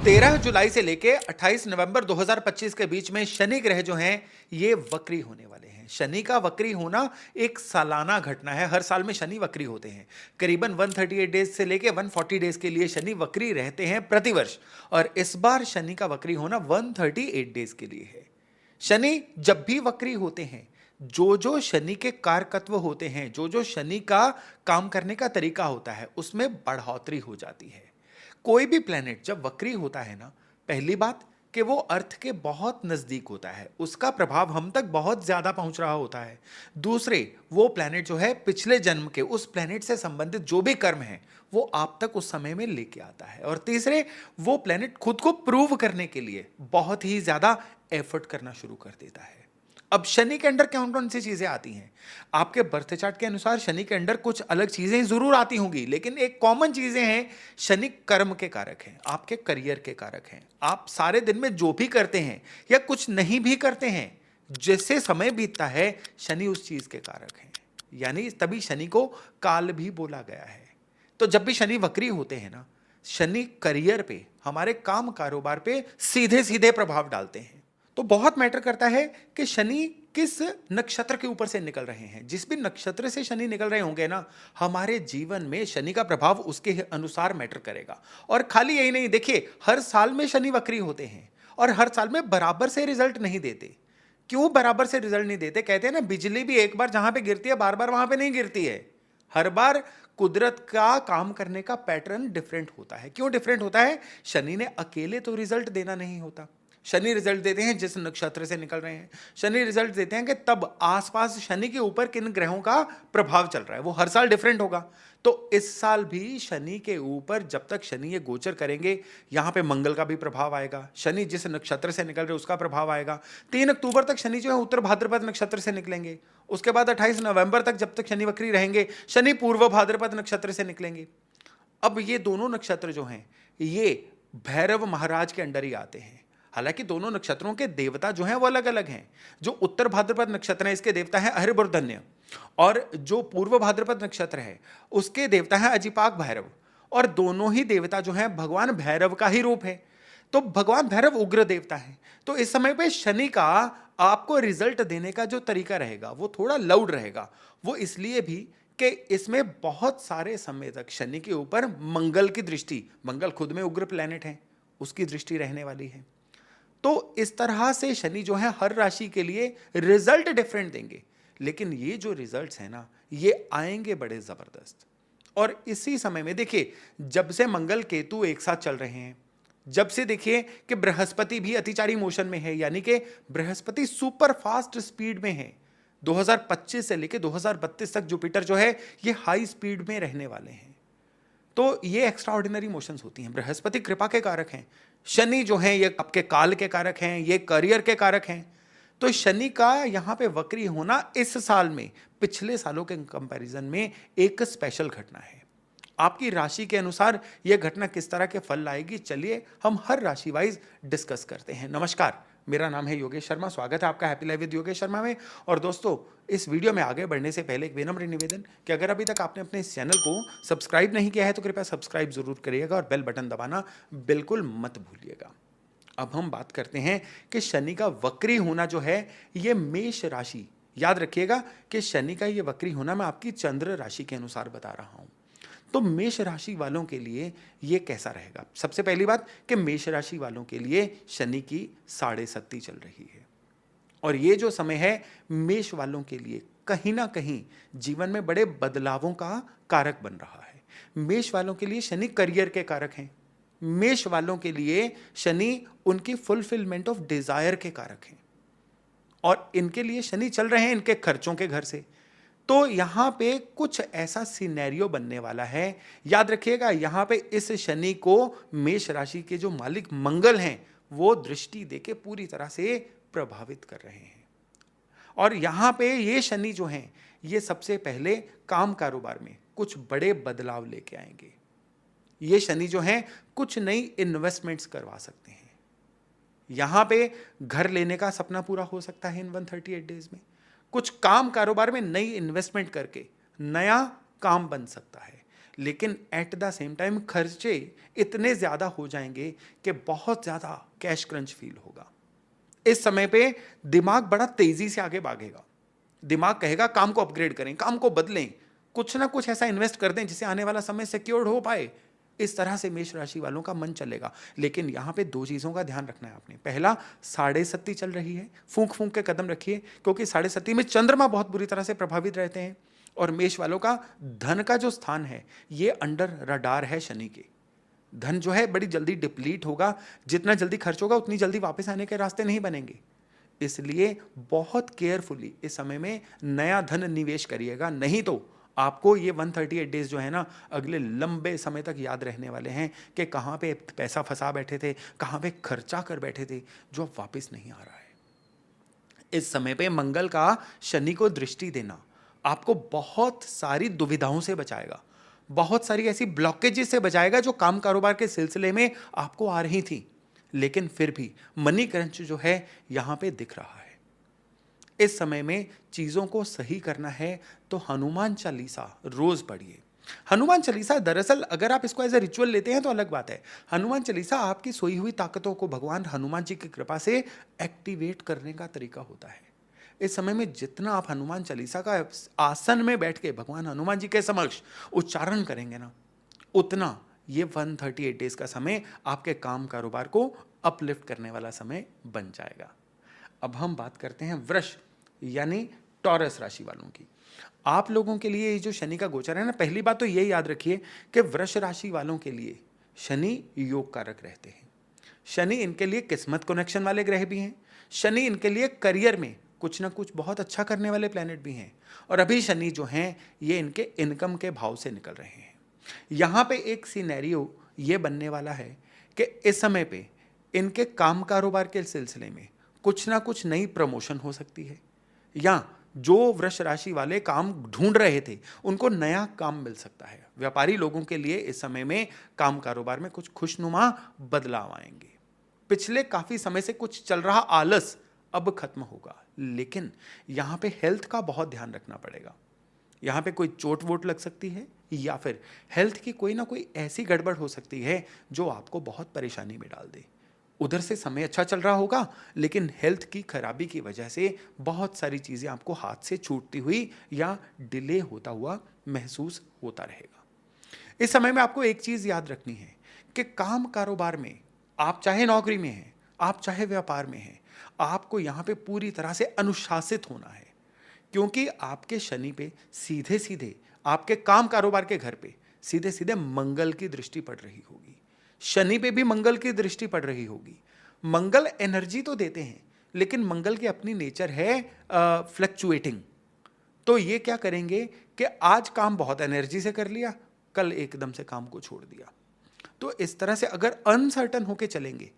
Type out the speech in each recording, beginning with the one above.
13 जुलाई से लेके 28 नवंबर 2025 के बीच में शनि ग्रह जो हैं ये वक्री होने वाले हैं। शनि का वक्री होना एक सालाना घटना है। हर साल में शनि वक्री होते हैं। करीबन 138 डेज से लेके 140 डेज के लिए शनि वक्री रहते हैं प्रतिवर्ष, और इस बार शनि का वक्री होना 138 डेज के लिए है। शनि जब भी वक्री होते हैं, जो जो शनि के कारकत्व होते हैं, जो जो शनि का काम करने का तरीका होता है, उसमें बढ़ोतरी हो जाती है। कोई भी प्लेनेट जब वक्री होता है ना, पहली बात कि वो अर्थ के बहुत नजदीक होता है, उसका प्रभाव हम तक बहुत ज्यादा पहुंच रहा होता है। दूसरे, वो प्लेनेट जो है पिछले जन्म के उस प्लेनेट से संबंधित जो भी कर्म है वो आप तक उस समय में लेके आता है। और तीसरे, वो प्लेनेट खुद को प्रूव करने के लिए बहुत ही ज्यादा एफर्ट करना शुरू कर देता है। अब शनि के अंदर कौन कौन सी चीजें आती हैं? आपके बर्थ चार्ट के अनुसार शनि के अंदर कुछ अलग चीजें जरूर आती होंगी, लेकिन एक कॉमन चीजें हैं। शनि कर्म के कारक हैं, आपके करियर के कारक हैं। आप सारे दिन में जो भी करते हैं या कुछ नहीं भी करते हैं, जैसे समय बीतता है शनि उस चीज के कारक हैं। यानी तभी शनि को काल भी बोला गया है। तो जब भी शनि वक्री होते हैं ना, शनि करियर पे, हमारे काम कारोबार पे सीधे सीधे प्रभाव डालते हैं। तो बहुत मैटर करता है कि शनि किस नक्षत्र के ऊपर से निकल रहे हैं। जिस भी नक्षत्र से शनि निकल रहे होंगे ना, हमारे जीवन में शनि का प्रभाव उसके अनुसार मैटर करेगा। और खाली यही नहीं, देखिए हर साल में शनि वक्री होते हैं और हर साल में बराबर से रिजल्ट नहीं देते। क्यों बराबर से रिजल्ट नहीं देते? कहते हैं ना, बिजली भी एक बार जहां पे गिरती है बार बार वहां पे नहीं गिरती है। हर बार कुदरत का काम करने का पैटर्न डिफरेंट होता है। क्यों डिफरेंट होता है? शनि ने अकेले तो रिजल्ट देना नहीं होता। शनि रिजल्ट देते हैं जिस नक्षत्र से निकल रहे हैं। शनि रिजल्ट देते हैं कि तब आसपास शनि के ऊपर किन ग्रहों का प्रभाव चल रहा है, वो हर साल डिफरेंट होगा। तो इस साल भी शनि के ऊपर जब तक शनि ये गोचर करेंगे, यहां पे मंगल का भी प्रभाव आएगा। शनि जिस नक्षत्र से निकल रहे उसका प्रभाव आएगा। 3 अक्टूबर तक शनि जो है उत्तर भाद्रपद नक्षत्र से निकलेंगे। उसके बाद 28 नवंबर तक जब तक शनि वक्री रहेंगे, शनि पूर्व भाद्रपद नक्षत्र से निकलेंगे। अब ये दोनों नक्षत्र जो हैं ये भैरव महाराज के अंडर ही आते हैं। हालांकि दोनों नक्षत्रों के देवता जो हैं वो अलग अलग हैं। जो उत्तर भाद्रपद नक्षत्र है इसके देवता है अहिर्बुर्धन्य, और जो पूर्व भाद्रपद नक्षत्र है उसके देवता है अजिपाक भैरव। और दोनों ही देवता जो हैं भगवान भैरव का ही रूप है। तो भगवान भैरव उग्र देवता है। तो इस समय पे शनि का आपको रिजल्ट देने का जो तरीका रहेगा वो थोड़ा लाउड रहेगा। वो इसलिए भी कि इसमें बहुत सारे समय तक शनि के ऊपर मंगल की दृष्टि, मंगल खुद में उग्र प्लेनेट है, उसकी दृष्टि रहने वाली है। तो इस तरह से शनि जो है हर राशि के लिए रिजल्ट डिफरेंट देंगे, लेकिन ये जो रिजल्ट्स हैं ना ये आएंगे बड़े जबरदस्त। और इसी समय में देखिए, जब से मंगल केतु एक साथ चल रहे हैं, जब से देखिए कि बृहस्पति भी अतिचारी मोशन में है, यानी कि बृहस्पति सुपर फास्ट स्पीड में है। 2025 से लेकर 2032 तक जुपिटर जो है ये हाई स्पीड में रहने वाले हैं। तो ये एक्स्ट्रा ऑर्डिनरी मोशंस होती हैं। बृहस्पति कृपा के कारक हैं। शनि जो हैं ये आपके काल के कारक हैं, ये करियर के कारक हैं। तो शनि का यहाँ पे वक्री होना इस साल में पिछले सालों के कंपैरिजन में एक स्पेशल घटना है। आपकी राशि के अनुसार यह घटना किस तरह के फल लाएगी, चलिए हम हर राशि वाइज डिस्कस करते हैं। नमस्कार, मेरा नाम है योगेश शर्मा। स्वागत है आपका happy life with Yogesh Sharma में। और दोस्तों, इस वीडियो में आगे बढ़ने से पहले एक विनम्र निवेदन कि अगर अभी तक आपने अपने इस चैनल को सब्सक्राइब नहीं किया है तो कृपया सब्सक्राइब जरूर करिएगा और बेल बटन दबाना बिल्कुल मत भूलिएगा। अब हम बात करते हैं कि शनि का वक्री होना जो है ये मेष राशि, याद रखिएगा कि शनि का ये वक्री होना मैं आपकी चंद्र राशि के अनुसार बता रहा हूं। तो मेष राशि वालों के लिए ये कैसा रहेगा? सबसे पहली बात कि मेष राशि वालों के लिए शनि की 7.5 चल रही है, और ये जो समय है मेष वालों के लिए कहीं ना कहीं जीवन में बड़े बदलावों का कारक बन रहा है। मेष वालों के लिए शनि करियर के कारक हैं। मेष वालों के लिए शनि उनकी फुलफिलमेंट ऑफ डिजायर के कारक हैं, और इनके लिए शनि चल रहे हैं इनके खर्चों के घर से। तो यहां पे कुछ ऐसा सिनेरियो बनने वाला है। याद रखिएगा, यहां पे इस शनि को मेष राशि के जो मालिक मंगल हैं वो दृष्टि देके पूरी तरह से प्रभावित कर रहे हैं। और यहां पे ये शनि जो हैं ये सबसे पहले काम कारोबार में कुछ बड़े बदलाव लेके आएंगे। ये शनि जो हैं कुछ नई इन्वेस्टमेंट्स करवा सकते हैं। यहां पे घर लेने का सपना पूरा हो सकता है इन 138 डेज में। कुछ काम कारोबार में नई इन्वेस्टमेंट करके नया काम बन सकता है। लेकिन एट द सेम टाइम खर्चे इतने ज़्यादा हो जाएंगे कि बहुत ज़्यादा कैश क्रंच फील होगा। इस समय पे दिमाग बड़ा तेजी से आगे भागेगा। दिमाग कहेगा काम को अपग्रेड करें, काम को बदलें, कुछ ना कुछ ऐसा इन्वेस्ट कर दें जिससे आने वाला समय सिक्योर्ड हो पाए। इस तरह से मेष राशि वालों का मन चलेगा। लेकिन यहां पे दो चीजों का ध्यान रखना है आपने। पहला, साढ़े सत्ती चल रही है, फूंक फूंक के कदम रखिए, क्योंकि साढ़े सत्ती में चंद्रमा बहुत बुरी तरह से प्रभावित रहते हैं। और मेष वालों का धन का जो स्थान है ये अंडर रडार है शनि के। धन जो है बड़ी जल्दी डिप्लीट होगा, जितना जल्दी खर्च होगा उतनी जल्दी वापस आने के रास्ते नहीं बनेंगे। इसलिए बहुत केयरफुली इस समय में नया धन निवेश करिएगा, नहीं तो आपको ये 138 डेज जो है ना अगले लंबे समय तक याद रहने वाले हैं कि कहाँ पे पैसा फंसा बैठे थे, कहाँ पे खर्चा कर बैठे थे, जो अब वापस नहीं आ रहा है। इस समय पे मंगल का शनि को दृष्टि देना आपको बहुत सारी दुविधाओं से बचाएगा, बहुत सारी ऐसी ब्लॉकेजेस से बचाएगा जो काम कारोबार के सिलसिले में आपको आ रही थी। लेकिन फिर भी मनी क्रंच जो है यहां पे दिख रहा है। इस समय में चीजों को सही करना है तो हनुमान चालीसा रोज पढ़िए। हनुमान चालीसा दरअसल अगर आप इसको एज ए रिचुअल लेते हैं तो अलग बात है। हनुमान चालीसा आपकी सोई हुई ताकतों को भगवान हनुमान जी की कृपा से एक्टिवेट करने का तरीका होता है। इस समय में जितना आप हनुमान चालीसा का आसन में बैठ के भगवान हनुमान जी के समक्ष उच्चारण करेंगे ना, उतना ये 138 डेज का समय आपके काम कारोबार को अपलिफ्ट करने वाला समय बन जाएगा। अब हम बात करते हैं वृष यानी टॉरस राशि वालों की। आप लोगों के लिए ये जो शनि का गोचर है ना, पहली बात तो ये याद रखिए कि वृष राशि वालों के लिए शनि योग कारक रहते हैं। शनि इनके लिए किस्मत कनेक्शन वाले ग्रह भी हैं। शनि इनके लिए करियर में कुछ ना कुछ बहुत अच्छा करने वाले प्लैनेट भी हैं। और अभी शनि जो हैं ये इनके इनकम के भाव से निकल रहे हैं। यहाँ पे एक सिनेरियो ये बनने वाला है कि इस समय पे इनके काम कारोबार के सिलसिले में कुछ ना कुछ नई प्रमोशन हो सकती है, या जो वृष राशि वाले काम ढूंढ रहे थे उनको नया काम मिल सकता है। व्यापारी लोगों के लिए इस समय में काम कारोबार में कुछ खुशनुमा बदलाव आएंगे। पिछले काफी समय से कुछ चल रहा आलस अब खत्म होगा, लेकिन यहां पे हेल्थ का बहुत ध्यान रखना पड़ेगा। यहां पे कोई चोट वोट लग सकती है, या फिर हेल्थ की कोई ना कोई ऐसी गड़बड़ हो सकती है जो आपको बहुत परेशानी में डाल दे। उधर से समय अच्छा चल रहा होगा, लेकिन हेल्थ की खराबी की वजह से बहुत सारी चीजें आपको हाथ से छूटती हुई या डिले होता हुआ महसूस होता रहेगा। इस समय में आपको एक चीज याद रखनी है कि काम कारोबार में आप चाहे नौकरी में हैं, आप चाहे व्यापार में हैं, आपको यहां पे पूरी तरह से अनुशासित होना है। क्योंकि आपके शनि पे सीधे सीधे आपके काम कारोबार के घर पे सीधे सीधे मंगल की दृष्टि पड़ रही होगी। शनि पे भी मंगल की दृष्टि पड़ रही होगी। मंगल एनर्जी तो देते हैं, लेकिन मंगल की अपनी नेचर है फ्लक्चुएटिंग। तो ये क्या करेंगे कि आज काम बहुत एनर्जी से कर लिया, कल एकदम से काम को छोड़ दिया। तो इस तरह से अगर अनसर्टन होके चलेंगे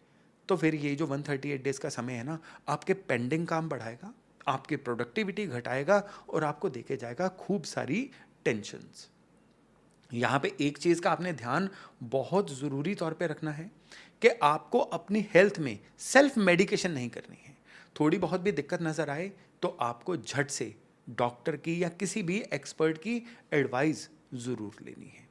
तो फिर ये जो 138 डेज का समय है ना, आपके पेंडिंग काम बढ़ाएगा, आपकी प्रोडक्टिविटी घटाएगा और आपको देके जाएगा खूब सारी टेंशन्स। यहाँ पे एक चीज़ का आपने ध्यान बहुत ज़रूरी तौर पे रखना है कि आपको अपनी हेल्थ में सेल्फ मेडिकेशन नहीं करनी है। थोड़ी बहुत भी दिक्कत नज़र आए तो आपको झट से डॉक्टर की या किसी भी एक्सपर्ट की एडवाइस ज़रूर लेनी है।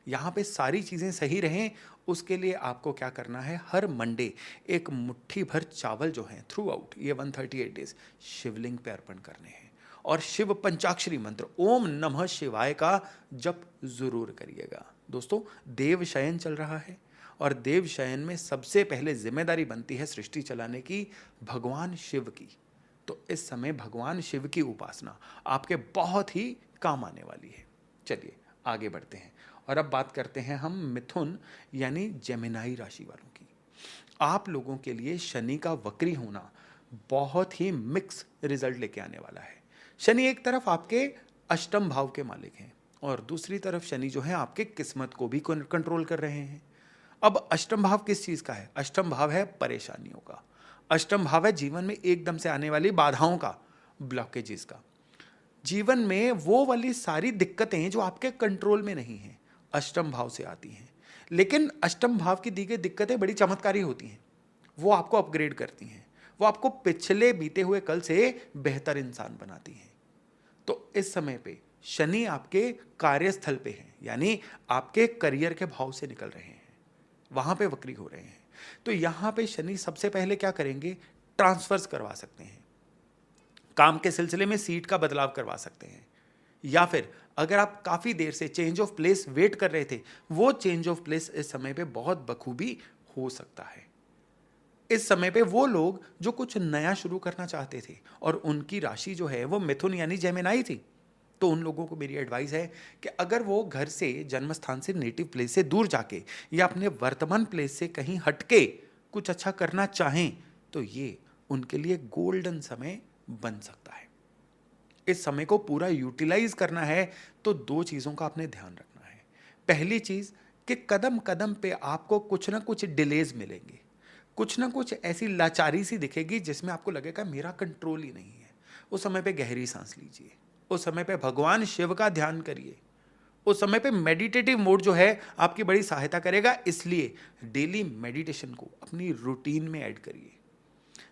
यहाँ पे सारी चीज़ें सही रहें, उसके लिए आपको क्या करना है, हर मंडे एक मुट्ठी भर चावल जो हैं थ्रू आउट ये 138 डेज शिवलिंग पे अर्पण करने हैं। और शिव पंचाक्षरी मंत्र ओम नमः शिवाय का जप जरूर करिएगा। दोस्तों, देव शयन चल रहा है और देव शयन में सबसे पहले जिम्मेदारी बनती है सृष्टि चलाने की भगवान शिव की। तो इस समय भगवान शिव की उपासना आपके बहुत ही काम आने वाली है। चलिए आगे बढ़ते हैं और अब बात करते हैं हम मिथुन यानी जेमिनाई राशि वालों की। आप लोगों के लिए शनि का वक्री होना बहुत ही मिक्स रिजल्ट लेके आने वाला है। शनि एक तरफ आपके अष्टम भाव के मालिक हैं और दूसरी तरफ शनि जो है आपके किस्मत को भी कंट्रोल कर रहे हैं। अब अष्टम भाव किस चीज का है? अष्टम भाव है परेशानियों का। अष्टम भाव है जीवन में एकदम से आने वाली बाधाओं का, ब्लॉकेजेस का। जीवन में वो वाली सारी दिक्कतें जो आपके कंट्रोल में नहीं हैं अष्टम भाव से आती हैं। लेकिन अष्टम भाव की दी गई दिक्कतें बड़ी चमत्कारी होती हैं। वो आपको अपग्रेड करती हैं, वो आपको पिछले बीते हुए कल से बेहतर इंसान बनाती हैं। तो इस समय पे शनि आपके कार्यस्थल पे हैं, यानी आपके करियर के भाव से निकल रहे हैं, वहां पे वक्री हो रहे हैं। तो यहां पे शनि सबसे पहले क्या करेंगे, ट्रांसफर्स करवा सकते हैं, काम के सिलसिले में सीट का बदलाव करवा सकते हैं, या फिर अगर आप काफी देर से चेंज ऑफ प्लेस वेट कर रहे थे, वो चेंज ऑफ प्लेस इस समय पे बहुत बखूबी हो सकता है। इस समय पे वो लोग जो कुछ नया शुरू करना चाहते थे और उनकी राशि जो है वो मिथुन यानी जेमिनाई थी, तो उन लोगों को मेरी एडवाइस है कि अगर वो घर से, जन्म स्थान से, नेटिव प्लेस से दूर जाके या अपने वर्तमान प्लेस से कहीं हटके कुछ अच्छा करना चाहें, तो ये उनके लिए गोल्डन समय बन सकता है। इस समय को पूरा यूटिलाइज करना है तो दो चीजों का आपने ध्यान रखना है। पहली चीज कि कदम कदम पे आपको कुछ ना कुछ डिलेज मिलेंगे, कुछ ना कुछ ऐसी लाचारी सी दिखेगी जिसमें आपको लगेगा मेरा कंट्रोल ही नहीं है। उस समय पे गहरी सांस लीजिए, उस समय पे भगवान शिव का ध्यान करिए, उस समय पे मेडिटेटिव मोड जो है आपकी बड़ी सहायता करेगा। इसलिए डेली मेडिटेशन को अपनी रूटीन में ऐड करिए।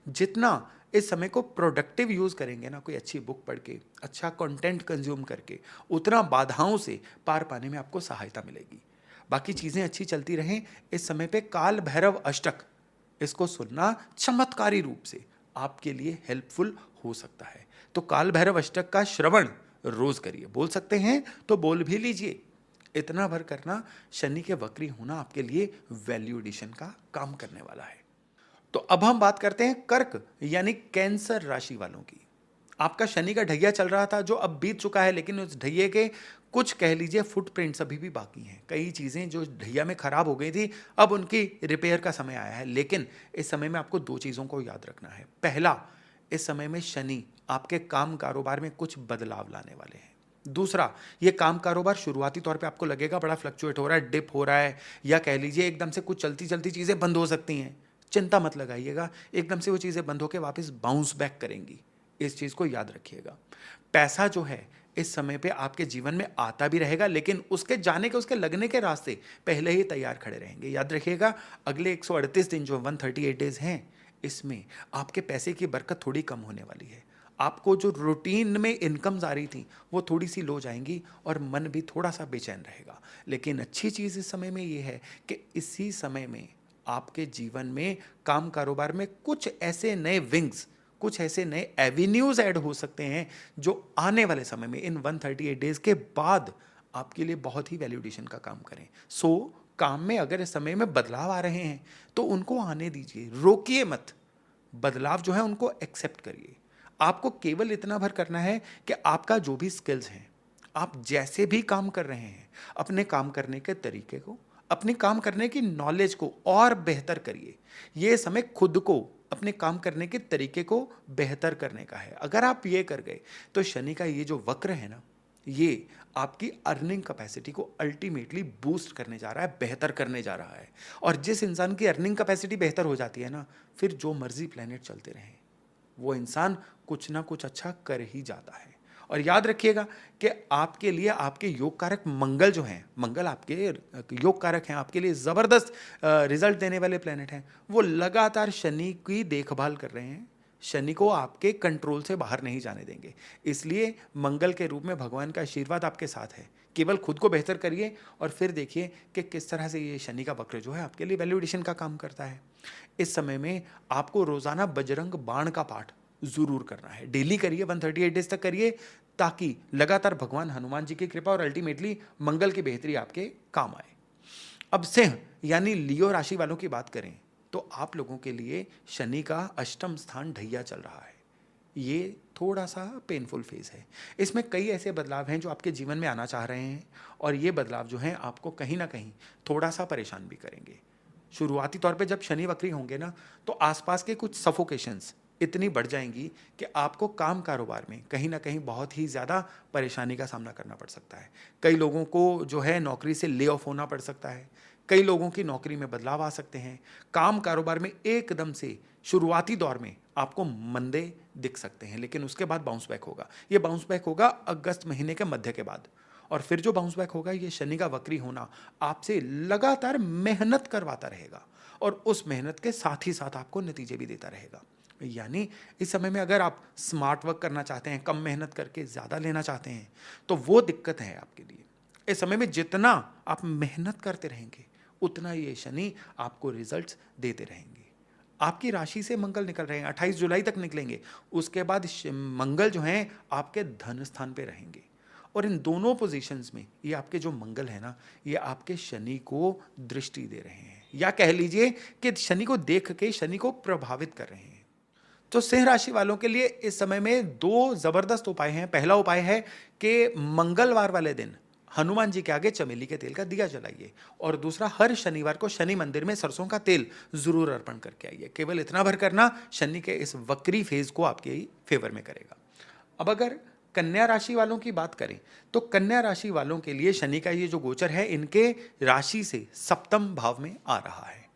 जितना इस समय को प्रोडक्टिव यूज करेंगे ना, कोई अच्छी बुक पढ़ के, अच्छा कंटेंट कंज्यूम करके, उतना बाधाओं से पार पाने में आपको सहायता मिलेगी। बाकी चीजें अच्छी चलती रहें। इस समय पे काल भैरव अष्टक, इसको सुनना चमत्कारी रूप से आपके लिए हेल्पफुल हो सकता है। तो काल भैरव अष्टक का श्रवण रोज करिए। बोल सकते हैं तो बोल भी लीजिए। इतना भर करना, शनि के वक्री होना आपके लिए वैल्यू एडिशन का काम करने वाला है। तो अब हम बात करते हैं कर्क यानी कैंसर राशि वालों की। आपका शनि का ढैया चल रहा था जो अब बीत चुका है, लेकिन उस ढैये के कुछ कह लीजिए फुटप्रिंट्स अभी भी बाकी हैं। कई चीजें जो ढैया में खराब हो गई थी, अब उनकी रिपेयर का समय आया है। लेकिन इस समय में आपको दो चीजों को याद रखना है। पहला, इस समय में शनि आपके काम कारोबार में कुछ बदलाव लाने वाले हैं। दूसरा, ये काम कारोबार शुरुआती तौर पे आपको लगेगा बड़ा फ्लक्चुएट हो रहा है, डिप हो रहा है, या कह लीजिए एकदम से कुछ चलती चलती चीजें बंद हो सकती हैं। चिंता मत लगाइएगा, एकदम से वो चीजें बंद होकर वापस बाउंस बैक करेंगी। इस चीज को याद रखिएगा। पैसा जो है इस समय पे आपके जीवन में आता भी रहेगा, लेकिन उसके जाने के, उसके लगने के रास्ते पहले ही तैयार खड़े रहेंगे। याद रखिएगा, अगले 138 दिन जो 138 डेज हैं, इसमें आपके पैसे की बरकत थोड़ी कम होने वाली है। आपको जो रूटीन में इनकम्स आ रही थी वो थोड़ी सी लो जाएंगी और मन भी थोड़ा सा बेचैन रहेगा। लेकिन अच्छी चीज इस समय में ये है कि इसी समय में आपके जीवन में, काम कारोबार में कुछ ऐसे नए विंग्स, कुछ ऐसे नए एवेन्यूज ऐड हो सकते हैं जो आने वाले समय में, इन 138 डेज के बाद, आपके लिए बहुत ही वैल्यूडेशन का काम करें। काम में अगर इस समय में बदलाव आ रहे हैं तो उनको आने दीजिए, रोकिए मत। बदलाव जो है उनको एक्सेप्ट करिए। आपको केवल इतना भर करना है कि आपका जो भी स्किल्स हैं, आप जैसे भी काम कर रहे हैं, अपने काम करने के तरीके को, अपने काम करने की नॉलेज को और बेहतर करिए। यह समय खुद को, अपने काम करने के तरीके को बेहतर करने का है। अगर आप ये कर गए तो शनि का ये जो वक्र है ना, ये आपकी अर्निंग कैपेसिटी को अल्टीमेटली बूस्ट करने जा रहा है, बेहतर करने जा रहा है। और जिस इंसान की अर्निंग कैपेसिटी बेहतर हो जाती है ना, फिर जो मर्जी प्लेनेट चलते रहें, वो इंसान कुछ ना कुछ अच्छा कर ही जाता है। और याद रखिएगा कि आपके लिए आपके योग कारक मंगल जो हैं, मंगल आपके योग कारक हैं, आपके लिए ज़बरदस्त रिजल्ट देने वाले प्लेनेट हैं। वो लगातार शनि की देखभाल कर रहे हैं, शनि को आपके कंट्रोल से बाहर नहीं जाने देंगे। इसलिए मंगल के रूप में भगवान का आशीर्वाद आपके साथ है। केवल खुद को बेहतर करिए और फिर देखिए कि किस तरह से ये शनि का वक्र जो है आपके लिए वैल्यूएडिशन का काम करता है। इस समय में आपको रोजाना बजरंग बाण का पाठ जरूर करना है। डेली करिए, 138 डेज तक करिए, ताकि लगातार भगवान हनुमान जी की कृपा और अल्टीमेटली मंगल की बेहतरी आपके काम आए। अब सिंह यानी लियो राशि वालों की बात करें तो आप लोगों के लिए शनि का अष्टम स्थान ढैया चल रहा है। ये थोड़ा सा पेनफुल फेज है। इसमें कई ऐसे बदलाव हैं जो आपके जीवन में आना चाह रहे हैं, और ये बदलाव जो हैं आपको कहीं ना कहीं थोड़ा सा परेशान भी करेंगे। शुरुआती तौर पे जब शनि वक्री होंगे ना, तो आसपास के कुछ सफोकेशंस इतनी बढ़ जाएंगी कि आपको काम कारोबार में कहीं ना कहीं बहुत ही ज़्यादा परेशानी का सामना करना पड़ सकता है। कई लोगों को जो है नौकरी से ले ऑफ होना पड़ सकता है, कई लोगों की नौकरी में बदलाव आ सकते हैं। काम कारोबार में एकदम से शुरुआती दौर में आपको मंदे दिख सकते हैं, लेकिन उसके बाद बाउंस बैक होगा। ये बाउंस बैक होगा अगस्त महीने के मध्य के बाद, और फिर जो बाउंस बैक होगा, ये शनि का वक्री होना आपसे लगातार मेहनत करवाता रहेगा और उस मेहनत के साथ ही साथ आपको नतीजे भी देता रहेगा। यानी इस समय में अगर आप स्मार्ट वर्क करना चाहते हैं, कम मेहनत करके ज़्यादा लेना चाहते हैं, तो वो दिक्कत है आपके लिए। इस समय में जितना आप मेहनत करते रहेंगे, उतना ये शनि आपको रिजल्ट्स देते रहेंगे। आपकी राशि से मंगल निकल रहे हैं, 28 जुलाई तक निकलेंगे। उसके बाद मंगल जो हैं आपके धन स्थान पे रहेंगे, और इन दोनों पोजीशंस में ये आपके जो मंगल है ना, ये आपके शनि को दृष्टि दे रहे हैं, या कह लीजिए कि शनि को देख के शनि को प्रभावित कर रहे हैं। तो सिंह राशि वालों के लिए इस समय में दो जबरदस्त उपाय हैं। पहला उपाय है कि मंगलवार वाले दिन हनुमान जी के आगे चमेली के तेल का दिया जलाइए, और दूसरा, हर शनिवार को शनि मंदिर में सरसों का तेल जरूर अर्पण करके आइए। केवल इतना भर करना शनि के इस वक्री फेज को आपके ही फेवर में करेगा। अब अगर कन्या राशि वालों की बात करें, तो कन्या राशि वालों के लिए शनि का ये जो गोचर है, इनके राशि से सप्तम भाव में आ रहा है।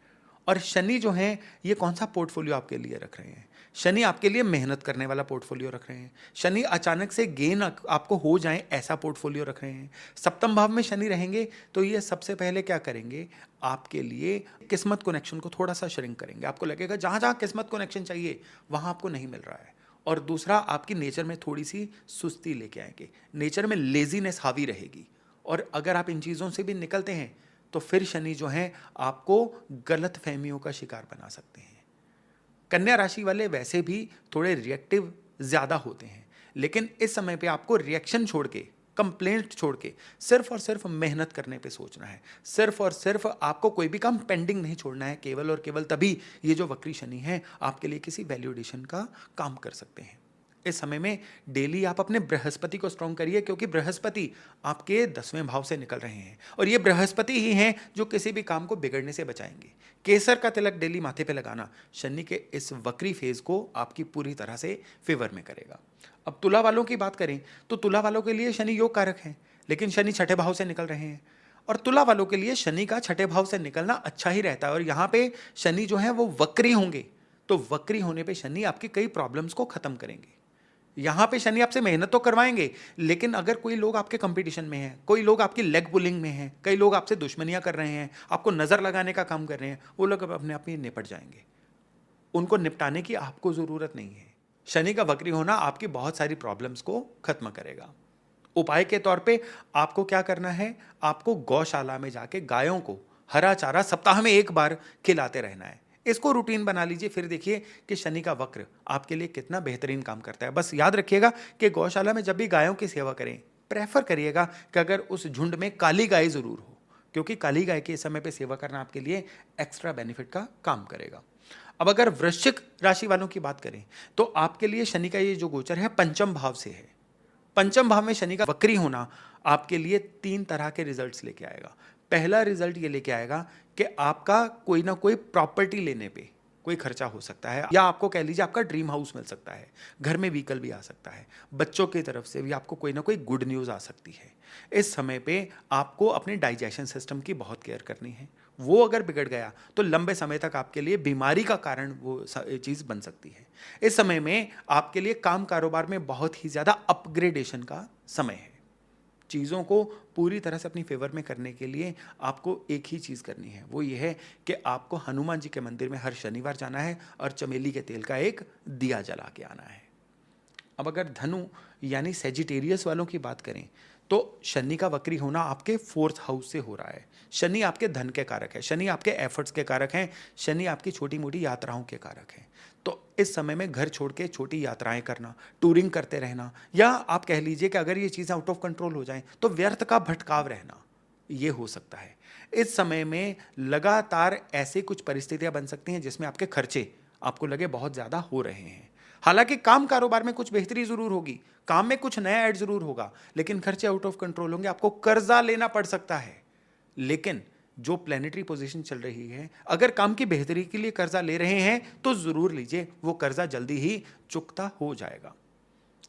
और शनि जो है ये कौन सा पोर्टफोलियो आपके लिए रख रहे हैं? शनि आपके लिए मेहनत करने वाला पोर्टफोलियो रख रहे हैं। शनि अचानक से गेन आपको हो जाए ऐसा पोर्टफोलियो रख रहे हैं। सप्तम भाव में शनि रहेंगे तो ये सबसे पहले क्या करेंगे, आपके लिए किस्मत कनेक्शन को थोड़ा सा श्रिंक करेंगे। आपको लगेगा जहां जहां किस्मत कनेक्शन चाहिए वहां आपको नहीं मिल रहा है। और दूसरा, आपकी नेचर में थोड़ी सी सुस्ती लेके आएंगे, नेचर में लेजीनेस हावी रहेगी। और अगर आप इन चीज़ों से भी निकलते हैं तो फिर शनि जो है आपको गलत फहमियों का शिकार बना सकते हैं। कन्या राशि वाले वैसे भी थोड़े रिएक्टिव ज़्यादा होते हैं, लेकिन इस समय पे आपको रिएक्शन छोड़ के, कंप्लेंट छोड़ के सिर्फ और सिर्फ मेहनत करने पे सोचना है। सिर्फ और सिर्फ आपको कोई भी काम पेंडिंग नहीं छोड़ना है। केवल और केवल तभी ये जो वक्री शनि है आपके लिए किसी वैल्यू एडिशन का काम कर सकते हैं। इस समय में डेली आप अपने बृहस्पति को स्ट्रॉन्ग करिए, क्योंकि बृहस्पति आपके 10वें भाव से निकल रहे हैं, और ये बृहस्पति ही हैं जो किसी भी काम को बिगड़ने से बचाएंगे। केसर का तिलक डेली माथे पे लगाना शनि के इस वक्री फेज को आपकी पूरी तरह से फेवर में करेगा। अब तुला वालों की बात करें तो तुला वालों के लिए शनि योग कारक है, लेकिन शनि छठे भाव से निकल रहे हैं, और तुला वालों के लिए शनि का छठे भाव से निकलना अच्छा ही रहता है। और यहाँ पे शनि जो है वो वक्री होंगे, तो वक्री होने पे शनि आपकी कई प्रॉब्लम्स को खत्म करेंगे। यहां पे शनि आपसे मेहनत तो करवाएंगे, लेकिन अगर कोई लोग आपके कंपटीशन में हैं, कोई लोग आपकी लेग पुलिंग में हैं, कई लोग आपसे दुश्मनियां कर रहे हैं, आपको नजर लगाने का काम कर रहे हैं, वो लोग अपने आप ही निपट जाएंगे। उनको निपटाने की आपको जरूरत नहीं है। शनि का वक्री होना आपकी बहुत सारी प्रॉब्लम्स को खत्म करेगा। उपाय के तौर पे आपको क्या करना है, आपको गौशाला में जाके गायों को हरा चारा सप्ताह में एक बार खिलाते रहना है। इसको रूटीन बना लीजिए, फिर देखिए कि शनि का वक्र आपके लिए कितना बेहतरीन काम करता है। बस याद रखिएगा कि गौशाला में जब भी गायों की सेवा करें, प्रेफर करिएगा कि अगर उस झुंड में काली गाय जरूर हो, क्योंकि काली गाय के समय पे सेवा करना आपके लिए एक्स्ट्रा बेनिफिट का काम करेगा। अब अगर वृश्चिक राशि वालों की बात करें तो आपके लिए शनि का ये जो गोचर है पंचम भाव से है। पंचम भाव में शनि का वक्री होना आपके लिए 3 तरह के रिजल्ट्स लेके आएगा। पहला रिजल्ट ये लेके आएगा कि आपका कोई ना कोई प्रॉपर्टी लेने पे कोई खर्चा हो सकता है, या आपको कह लीजिए आपका ड्रीम हाउस मिल सकता है, घर में व्हीकल भी आ सकता है, बच्चों की तरफ से भी आपको कोई ना कोई गुड न्यूज़ आ सकती है। इस समय पे आपको अपने डाइजेशन सिस्टम की बहुत केयर करनी है। वो अगर बिगड़ गया तो लंबे समय तक आपके लिए बीमारी का कारण वो चीज़ बन सकती है। इस समय में आपके लिए काम कारोबार में बहुत ही ज़्यादा अपग्रेडेशन का समय है। चीज़ों को पूरी तरह से अपनी फेवर में करने के लिए आपको एक ही चीज़ करनी है, वो ये है कि आपको हनुमान जी के मंदिर में हर शनिवार जाना है और चमेली के तेल का एक दिया जला के आना है। अब अगर धनु यानी सेजिटेरियस वालों की बात करें तो शनि का वक्री होना आपके 4th हाउस से हो रहा है। शनि आपके धन के कारक है, शनि आपके एफर्ट्स के कारक हैं, शनि आपकी छोटी मोटी यात्राओं के कारक हैं। तो इस समय में घर छोड़ के छोटी यात्राएं करना, टूरिंग करते रहना, या आप कह लीजिए कि अगर ये चीज़ें आउट ऑफ कंट्रोल हो जाएं तो व्यर्थ का भटकाव रहना, ये हो सकता है। इस समय में लगातार ऐसे कुछ परिस्थितियां बन सकती हैं जिसमें आपके खर्चे आपको लगे बहुत ज़्यादा हो रहे हैं। हालांकि काम कारोबार में कुछ बेहतरी जरूर होगी, काम में कुछ नया ऐड जरूर होगा, लेकिन खर्चे आउट ऑफ कंट्रोल होंगे, आपको कर्जा लेना पड़ सकता है। लेकिन जो प्लैनेटरी पोजीशन चल रही है, अगर काम की बेहतरी के लिए कर्जा ले रहे हैं तो जरूर लीजिए, वो कर्जा जल्दी ही चुकता हो जाएगा।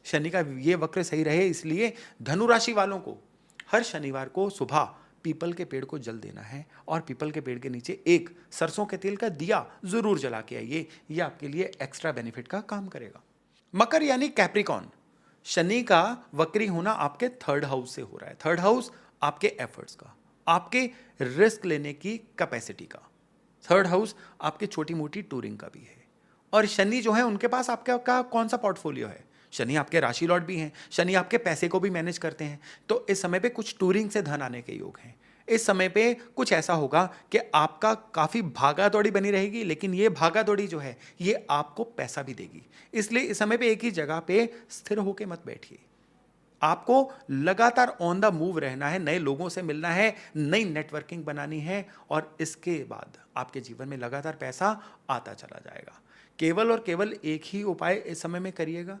शनि का ये वक्र सही रहे, इसलिए धनु राशि वालों को हर शनिवार को सुबह पीपल के पेड़ को जल देना है और पीपल के पेड़ के नीचे एक सरसों के तेल का दिया जरूर जला के आइए, ये आपके लिए एक्स्ट्रा बेनिफिट का काम करेगा। मकर यानी कैप्रिकॉन, शनि का वक्री होना आपके 3rd हाउस से हो रहा है। 3rd हाउस आपके एफर्ट्स का, आपके रिस्क लेने की कैपेसिटी का, 3rd हाउस आपके छोटी मोटी टूरिंग का भी है। और शनि जो है उनके पास आपका का कौन सा पोर्टफोलियो है? शनि आपके राशि लॉर्ड भी हैं, शनि आपके पैसे को भी मैनेज करते हैं। तो इस समय पे कुछ टूरिंग से धन आने के योग हैं। इस समय पे कुछ ऐसा होगा कि आपका काफ़ी भागा-दौड़ी बनी रहेगी, लेकिन ये भागा-दौड़ी जो है, ये आपको पैसा भी देगी। इसलिए इस समय पे एक ही जगह पे स्थिर होके मत बैठिए। आपको लगातार ऑन द मूव रहना है, नए लोगों से मिलना है, नई नेटवर्किंग बनानी है और इसके बाद आपके जीवन में लगातार पैसा आता चला जाएगा। केवल और केवल एक ही उपाय इस समय में करिएगा,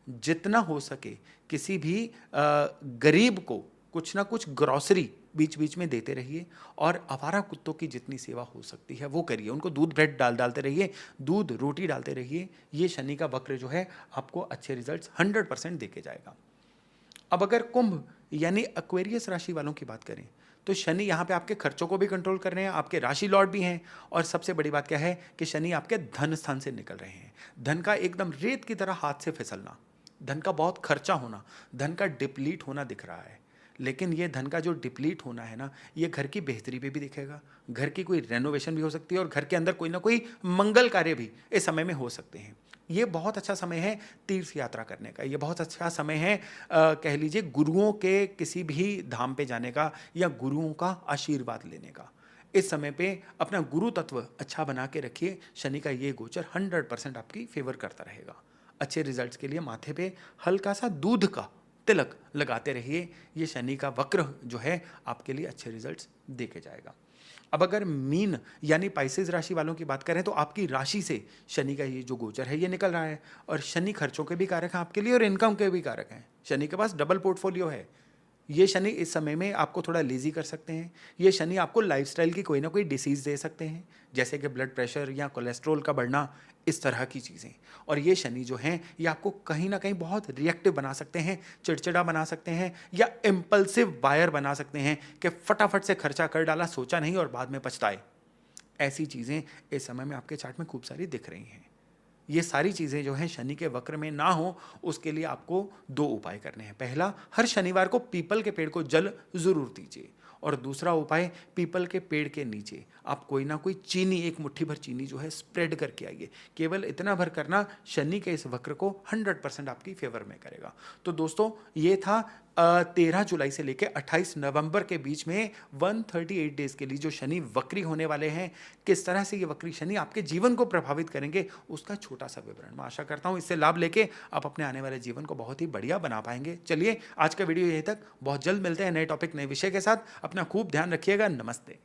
जितना हो सके किसी भी गरीब को कुछ ना कुछ ग्रॉसरी बीच बीच में देते रहिए और आवारा कुत्तों की जितनी सेवा हो सकती है वो करिए। उनको दूध ब्रेड डालते रहिए, दूध रोटी डालते रहिए। ये शनि का वक्र जो है आपको अच्छे रिजल्ट्स 100% देके जाएगा। अब अगर कुंभ यानी एक्वेरियस राशि वालों की बात करें तो शनि यहाँ पे आपके खर्चों को भी कंट्रोल कर रहे हैं, आपके राशि लॉर्ड भी हैं और सबसे बड़ी बात क्या है कि शनि आपके धन स्थान से निकल रहे हैं। धन का एकदम रेत की तरह हाथ से फिसलना, धन का बहुत खर्चा होना, धन का डिप्लीट होना दिख रहा है। लेकिन ये धन का जो डिप्लीट होना है ना, ये घर की बेहतरी पे भी दिखेगा, घर की कोई रेनोवेशन भी हो सकती है और घर के अंदर कोई ना कोई मंगल कार्य भी इस समय में हो सकते हैं। ये बहुत अच्छा समय है तीर्थ यात्रा करने का, ये बहुत अच्छा समय है कह लीजिए गुरुओं के किसी भी धाम पे जाने का या गुरुओं का आशीर्वाद लेने का। इस समय पे अपना गुरु तत्व अच्छा बना के रखिए। शनि का ये गोचर 100% आपकी फेवर करता रहेगा। अच्छे रिजल्ट्स के लिए माथे पे हल्का सा दूध का तिलक लगाते रहिए। ये शनि का वक्र जो है आपके लिए अच्छे रिजल्ट्स देके जाएगा। अब अगर मीन यानी पाइसेस राशि वालों की बात करें तो आपकी राशि से शनि का ये जो गोचर है ये निकल रहा है और शनि खर्चों के भी कारक हैं आपके लिए और इनकम के भी कारक हैं। शनि के पास डबल पोर्टफोलियो है। ये शनि इस समय में आपको थोड़ा लेजी कर सकते हैं। ये शनि आपको लाइफस्टाइल की कोई ना कोई डिसीज़ दे सकते हैं, जैसे कि ब्लड प्रेशर या कोलेस्ट्रॉल का बढ़ना, इस तरह की चीज़ें। और ये शनि जो हैं ये आपको कहीं ना कहीं बहुत रिएक्टिव बना सकते हैं, चिड़चिड़ा बना सकते हैं या इम्पल्सिव बायर बना सकते हैं कि फटाफट से खर्चा कर डाला, सोचा नहीं और बाद में पछताए। ऐसी चीज़ें इस समय में आपके चार्ट में खूब सारी दिख रही हैं। ये सारी चीज़ें जो हैं शनि के वक्र में ना हो, उसके लिए आपको 2 उपाय करने हैं। पहला, हर शनिवार को पीपल के पेड़ को जल ज़रूर दीजिए और दूसरा उपाय, पीपल के पेड़ के नीचे आप कोई ना कोई चीनी, एक मुट्ठी भर चीनी जो है स्प्रेड करके आइए। केवल इतना भर करना शनि के इस वक्र को 100% आपकी फेवर में करेगा। तो दोस्तों ये था 13 जुलाई से लेकर 28 नवंबर के बीच में 138 डेज के लिए जो शनि वक्री होने वाले हैं, किस तरह से ये वक्री शनि आपके जीवन को प्रभावित करेंगे, उसका छोटा सा विवरण। मैं आशा करता हूँ इससे लाभ लेके आप अपने आने वाले जीवन को बहुत ही बढ़िया बना पाएंगे। चलिए आज का वीडियो यहीं तक, बहुत जल्द मिलते हैं नए टॉपिक, नए विषय के साथ। अपना खूब ध्यान रखिएगा। नमस्ते।